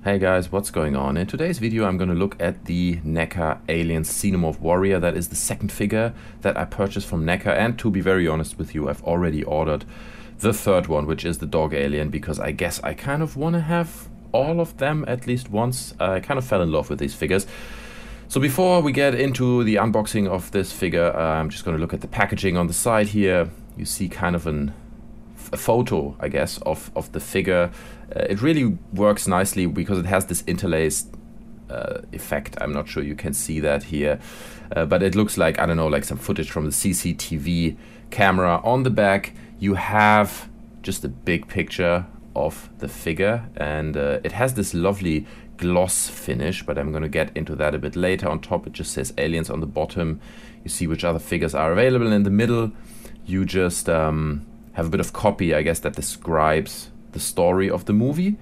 Hey guys, what's going on? In today's video I'm going to look at the NECA Alien Xenomorph Warrior. That is the second figure that I purchased from NECA, and to be very honest with you, I've already ordered the third one, which is the dog alien, because I guess I kind of want to have all of them at least once. I kind of fell in love with these figures. So before we get into the unboxing of this figure, I'm just going to look at the packaging on the side here. You see kind of a photo, I guess, of the figure. It really works nicely because it has this interlaced effect. I'm not sure you can see that here, but it looks like, I don't know, like some footage from the CCTV camera. On the back you have just a big picture of the figure, and it has this lovely gloss finish, but I'm going to get into that a bit later. On top it just says aliens. On the bottom you see which other figures are available, and in the middle you just have a bit of copy, I guess, that describes the story of the movie.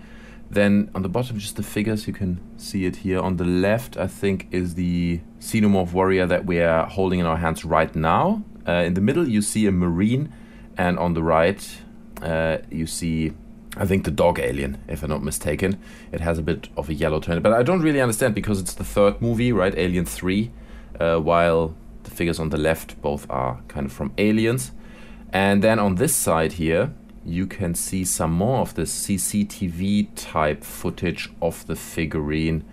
Then on the bottom just the figures. You can see it here. On the left I think is the Xenomorph Warrior that we are holding in our hands right now. In the middle you see a Marine, and on the right you see, I think, the dog alien, if I'm not mistaken. It has a bit of a yellow tone, but I don't really understand because it's the third movie, right? Alien 3, while the figures on the left both are kind of from Aliens. And then on this side here you can see some more of this CCTV type footage of the figurine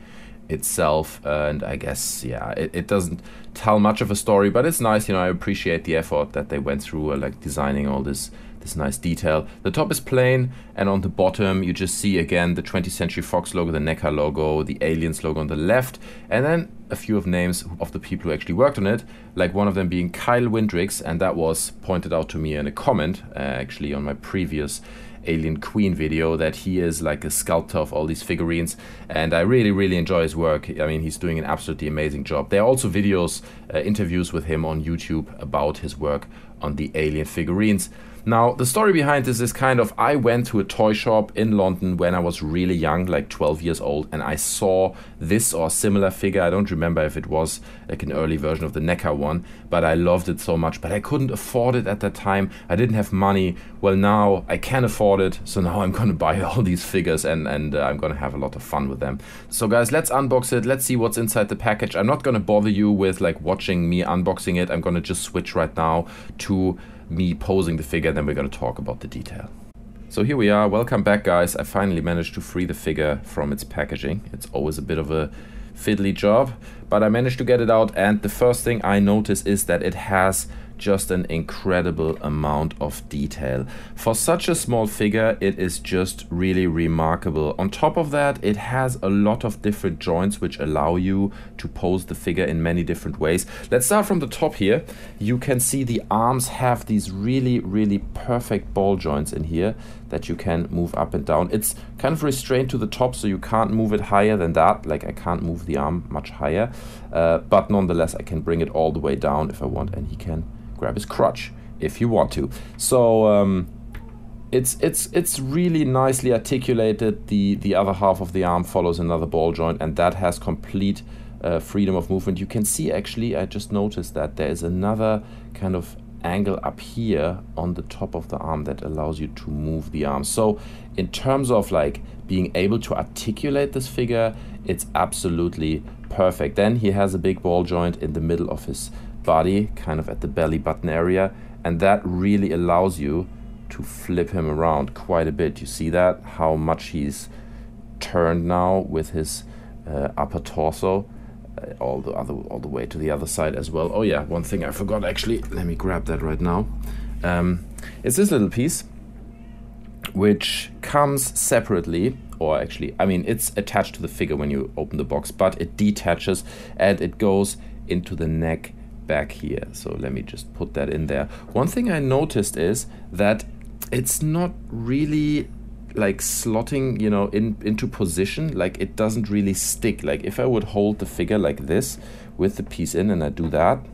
itself, and I guess, yeah, it doesn't tell much of a story, but it's nice. You know, I appreciate the effort that they went through, like designing all this nice detail. The top is plain, and on the bottom you just see again the 20th Century Fox logo, the NECA logo, the Aliens logo on the left, and then a few of names of the people who actually worked on it, like one of them being Kyle Windrix, and that was pointed out to me in a comment actually on my previous Alien Queen video, that he is like a sculptor of all these figurines, and I really enjoy his work. I mean, he's doing an absolutely amazing job. There are also videos, interviews with him on YouTube about his work on the Alien figurines. Now, the story behind this is kind of, I went to a toy shop in London when I was really young, like 12 years old, and I saw this or similar figure. I don't remember if it was like an early version of the NECA one, but I loved it so much, but I couldn't afford it at that time. I didn't have money. Well, now I can afford it, so now I'm gonna buy all these figures, and I'm gonna have a lot of fun with them. So guys, let's unbox it. Let's see what's inside the package. I'm not gonna bother you with like watching me unboxing it. I'm gonna just switch right now to me posing the figure, then we're going to talk about the detail. So here we are. Welcome back, guys. I finally managed to free the figure from its packaging. It's always a bit of a fiddly job, but I managed to get it out, and the first thing I notice is that it has just an incredible amount of detail. For such a small figure, it is just really remarkable. On top of that, it has a lot of different joints which allow you to pose the figure in many different ways. Let's start from the top here. You can see the arms have these really perfect ball joints in here that you can move up and down. It's kind of restrained to the top, so you can't move it higher than that. Like, I can't move the arm much higher, but nonetheless I can bring it all the way down if I want, and he can grab his crutch if you want to. So it's really nicely articulated. The other half of the arm follows another ball joint, and that has complete freedom of movement. You can see, actually, I just noticed that there is another kind of angle up here on the top of the arm that allows you to move the arm. So in terms of like being able to articulate this figure, it's absolutely perfect. Then he has a big ball joint in the middle of his body, kind of at the belly button area, and that really allows you to flip him around quite a bit. You see that, how much he's turned now with his upper torso, all the way to the other side as well. Oh yeah, one thing I forgot, actually, let me grab that right now. It's this little piece which comes separately, or actually, I mean, it's attached to the figure when you open the box, but it detaches and it goes into the neck back here. So let me just put that in there. One thing I noticed is that it's not really like slotting, you know, into position. Like, it doesn't really stick. Like, if I would hold the figure like this with the piece in and I do that,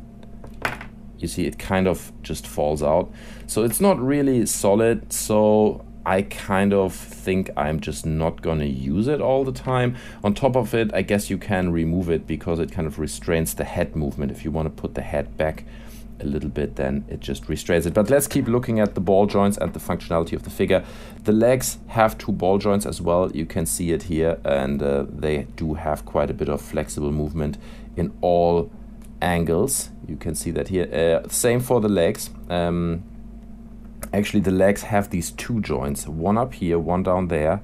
you see it kind of just falls out. So it's not really solid. So I kind of think I'm just not gonna use it all the time. On top of it, I guess you can remove it because it kind of restrains the head movement if you want to put the head back a little bit, then it just restrains it. But let's keep looking at the ball joints and the functionality of the figure. The legs have 2 ball joints as well. You can see it here, and they do have quite a bit of flexible movement in all angles. You can see that here. Same for the legs. Actually, the legs have these 2 joints, one up here, one down there,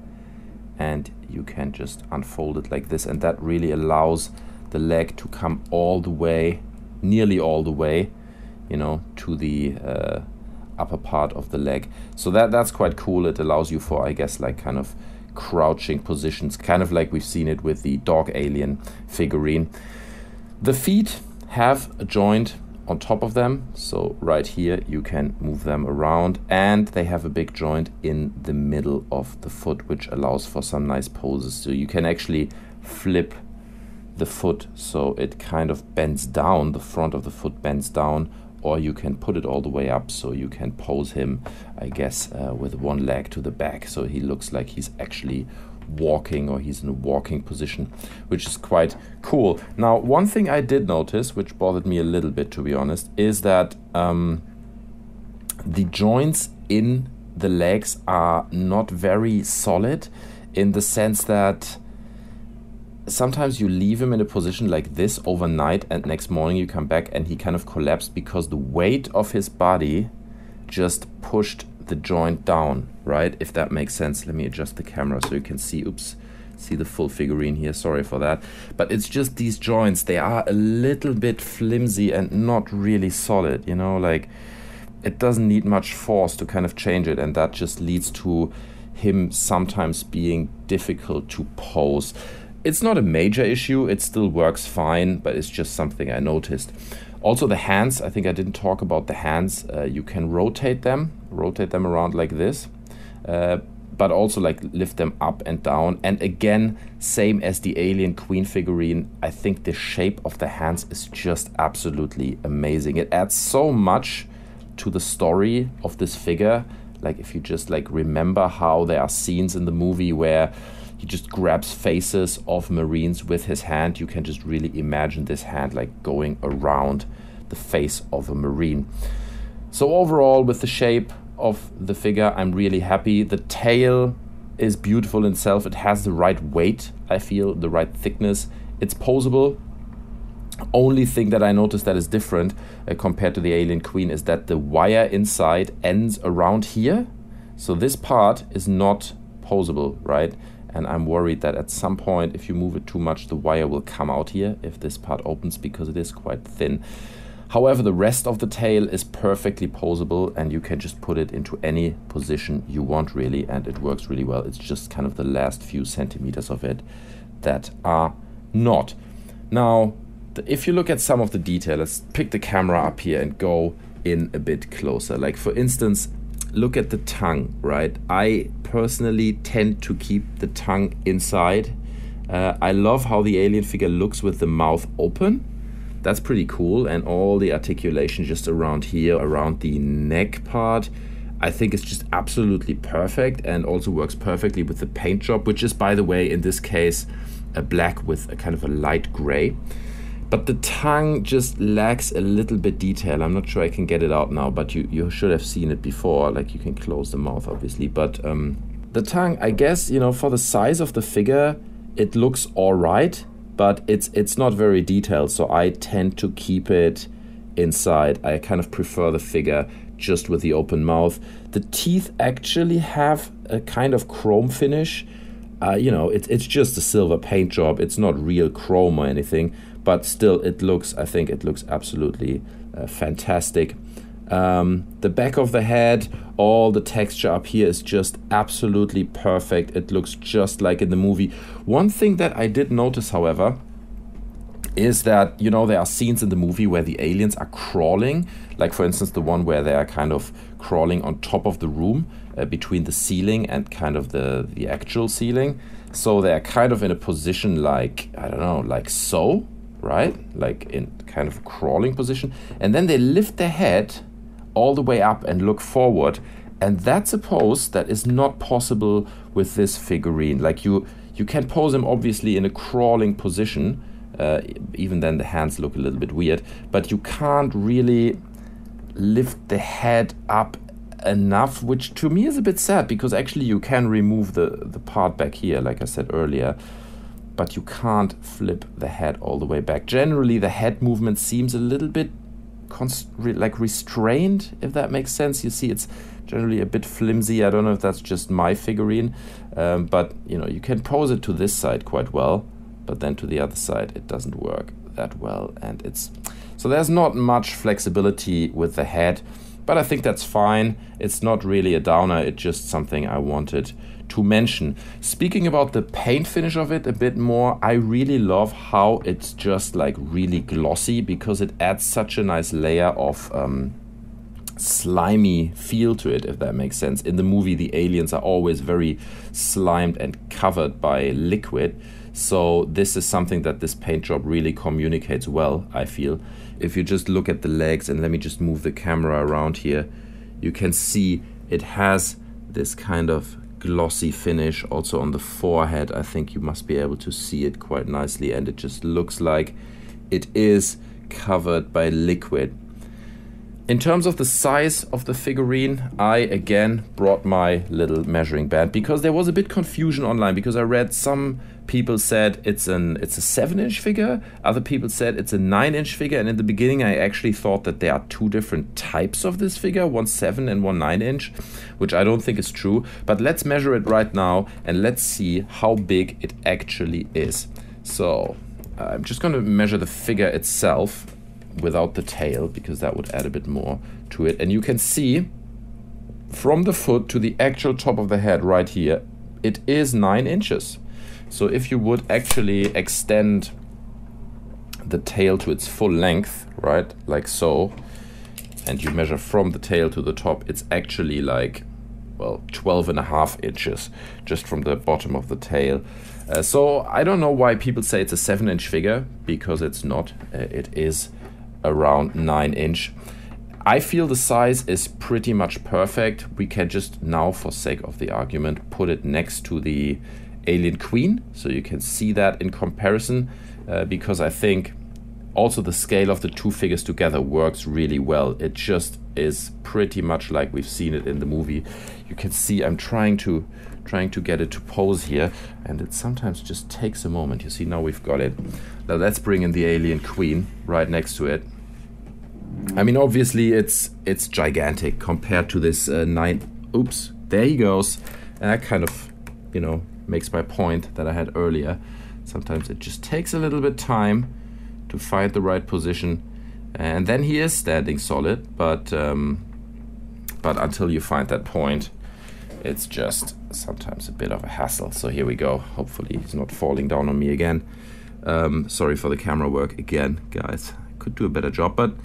and you can just unfold it like this, and that really allows the leg to come all the way, nearly all the way, you know, to the upper part of the leg. So that's quite cool. It allows you for, I guess, like kind of crouching positions, kind of like we've seen it with the dog alien figurine. The feet have a joint on top of them, so right here you can move them around, and they have a big joint in the middle of the foot, which allows for some nice poses. So you can actually flip the foot so it kind of bends down, the front of the foot bends down, or you can put it all the way up so you can pose him, I guess, with one leg to the back, so he looks like he's actually walking, or he's in a walking position, which is quite cool. Now, one thing I did notice, which bothered me a little bit, to be honest, is that the joints in the legs are not very solid, in the sense that sometimes you leave him in a position like this overnight, and next morning you come back and he kind of collapsed because the weight of his body just pushed the joint down, right? If that makes sense. Let me adjust the camera so you can see, see the full figurine here. Sorry for that. But it's just these joints, they are a little bit flimsy and not really solid, you know, like it doesn't need much force to kind of change it, and that just leads to him sometimes being difficult to pose. It's not a major issue, it still works fine, but it's just something I noticed. Also the hands, I think I didn't talk about the hands. You can rotate them around like this, but also like lift them up and down. And again, same as the Alien Queen figurine, I think the shape of the hands is just absolutely amazing. It adds so much to the story of this figure. Like if you just like remember how there are scenes in the movie where he just grabs faces of Marines with his hand, you can just really imagine this hand like going around the face of a Marine. So overall, with the shape of the figure, I'm really happy. The tail is beautiful in itself. It has the right weight, I feel, the right thickness. It's posable. Only thing that I noticed that is different compared to the Alien Queen is that the wire inside ends around here. So this part is not posable, right? And I'm worried that at some point, if you move it too much, the wire will come out here if this part opens, because it is quite thin. However, the rest of the tail is perfectly posable, and you can just put it into any position you want, really, and it works really well. It's just kind of the last few centimeters of it that are not. Now, if you look at some of the detail, let's pick the camera up here and go in a bit closer. Like, for instance, look at the tongue, right? I personally tend to keep the tongue inside. I love how the alien figure looks with the mouth open. That's pretty cool, and all the articulation just around here, around the neck part, I think it's just absolutely perfect, and also works perfectly with the paint job, which is, by the way, in this case, a black with a kind of a light gray. But the tongue just lacks a little bit detail. I'm not sure I can get it out now, but you should have seen it before. Like, you can close the mouth, obviously. But the tongue, I guess, you know, for the size of the figure, it looks all right, but it's not very detailed. So I tend to keep it inside. I kind of prefer the figure just with the open mouth. The teeth actually have a kind of chrome finish. You know, it's just a silver paint job. It's not real chrome or anything. But still, I think it looks absolutely fantastic. The back of the head, all the texture up here is just absolutely perfect. It looks just like in the movie. One thing that I did notice, however, is that, you know, there are scenes in the movie where the aliens are crawling. Like, for instance, the one where they are kind of crawling on top of the room, between the ceiling and kind of the actual ceiling. So they're kind of in a position like, I don't know, like so. Right? Like in kind of a crawling position. And then they lift their head all the way up and look forward. And that's a pose that is not possible with this figurine. Like you can pose him obviously in a crawling position. Even then the hands look a little bit weird. But you can't really lift the head up enough, which to me is a bit sad, because actually you can remove the part back here, like I said earlier, but you can't flip the head all the way back. Generally, the head movement seems a little bit like restrained, if that makes sense. You see, it's generally a bit flimsy. I don't know if that's just my figurine, but you know, you can pose it to this side quite well, but then to the other side it doesn't work that well, and so there's not much flexibility with the head, but I think that's fine. It's not really a downer, it's just something I wanted to mention. Speaking about the paint finish of it a bit more, I really love how it's just like really glossy, because it adds such a nice layer of slimy feel to it, if that makes sense. In the movie, the aliens are always very slimed and covered by liquid, so this is something that this paint job really communicates well, I feel. If you just look at the legs, and let me just move the camera around here, you can see it has this kind of glossy finish also on the forehead. I think you must be able to see it quite nicely, and it just looks like it is covered by liquid. In terms of the size of the figurine, I again brought my little measuring band, because there was a bit confusion online, because I read some people said it's a 7-inch figure, other people said it's a 9-inch figure, and in the beginning I actually thought that there are two different types of this figure, one 7 and one 9-inch, which I don't think is true. But let's measure it right now and let's see how big it actually is. So I'm just going to measure the figure itself without the tail, because that would add a bit more to it. And you can see from the foot to the actual top of the head right here, it is 9 inches. So if you would actually extend the tail to its full length, right, like so, and you measure from the tail to the top, it's actually like, well, 12.5 inches just from the bottom of the tail. So I don't know why people say it's a 7-inch figure, because it's not. It is around 9-inch. I feel the size is pretty much perfect. We can just now, for sake of the argument, put it next to the Alien Queen, so you can see that in comparison, because I think also the scale of the two figures together works really well. It just is pretty much like we've seen it in the movie. You can see I'm trying to get it to pose here, and it sometimes just takes a moment. You see, now we've got it. Now let's bring in the Alien Queen right next to it. I mean, obviously it's gigantic compared to this 9. Oops, there he goes. And that kind of, you know, makes my point that I had earlier. Sometimes it just takes a little bit time to find the right position, and then he is standing solid, but until you find that point, it's just sometimes a bit of a hassle. So here we go. Hopefully he's not falling down on me again. Sorry for the camera work again, guys. Could do a better job, but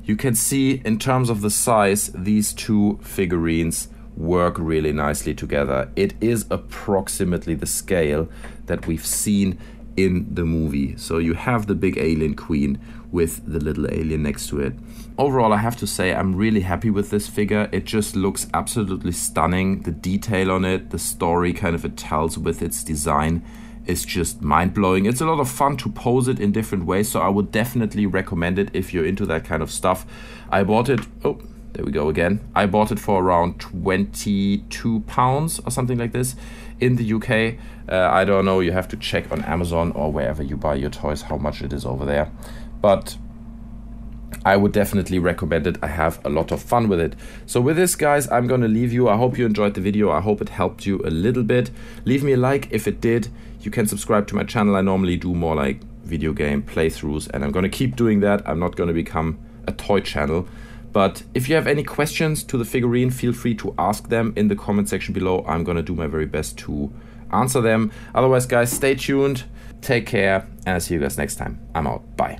you can see in terms of the size, these two figurines work really nicely together. It is approximately the scale that we've seen in the movie. So you have the big Alien Queen with the little alien next to it. Overall, I have to say I'm really happy with this figure. It just looks absolutely stunning. The detail on it, the story kind of it tells with its design is just mind-blowing. It's a lot of fun to pose it in different ways, so I would definitely recommend it if you're into that kind of stuff. I bought it, oh, there we go again. I bought it for around £22 or something like this in the UK. I don't know, you have to check on Amazon or wherever you buy your toys how much it is over there. But I would definitely recommend it. I have a lot of fun with it. So with this, guys, I'm going to leave you. I hope you enjoyed the video. I hope it helped you a little bit. Leave me a like if it did. You can subscribe to my channel. I normally do more like video game playthroughs, and I'm going to keep doing that. I'm not going to become a toy channel. But if you have any questions to the figurine, feel free to ask them in the comment section below. I'm going to do my very best to answer them. Otherwise, guys, stay tuned. Take care, and I'll see you guys next time. I'm out. Bye.